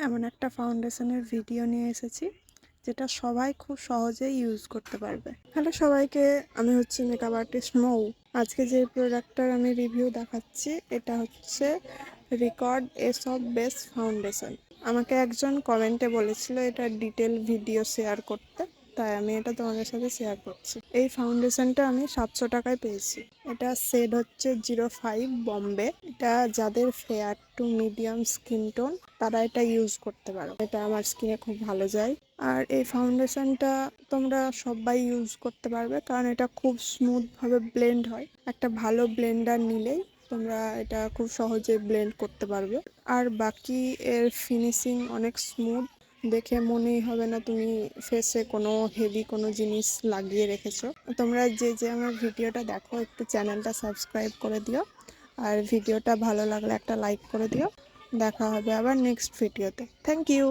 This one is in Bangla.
এমন একটা ফাউন্ডেশনের ভিডিও নিয়ে এসেছি যেটা সবাই খুব সহজেই ইউজ করতে পারবে। হ্যালো সবাইকে, আমি হচ্ছে মেকআপ আর্টিস্ট মৌ। আজকে যে প্রোডাক্টটার আমি রিভিউ দেখাচ্ছি এটা হচ্ছে record S of base foundation. আমাকে একজন কমেন্টে বলেছিল এটা ডিটেল ভিডিও শেয়ার করতে, তাই আমি এটা তোমাদের সাথে শেয়ার করছি। এই ফাউন্ডেশনটা আমি 700 টাকায় পেয়েছি। এটা শেড হচ্ছে 05 বম্বে। এটা যাদের fair to medium skin tone তারা এটা ইউজ করতে পারো। এটা আমার স্কিনে খুব ভালো যায়। আর এই ফাউন্ডেশনটা তোমরা সবাই ইউজ করতে পারবে, কারণ এটা খুব স্মুথভাবে ব্লেন্ড হয়। একটা ভালো ব্লেন্ডার নিলেই তোমরা এটা খুব সহজে ব্লেন্ড করতে পারবে। আর বাকি এর ফিনিশিং অনেক স্মুথ, দেখে মনেই হবে না তুমি ফেসে কোনো হেভি কোনো জিনিস লাগিয়ে রেখেছো। তোমরা যে আমার ভিডিওটা দেখো একটু চ্যানেলটা সাবস্ক্রাইব করে দিও, আর ভিডিওটা ভালো লাগলে একটা লাইক করে দিও। দেখা হবে আবার নেক্সট ভিডিওতে। Thank you.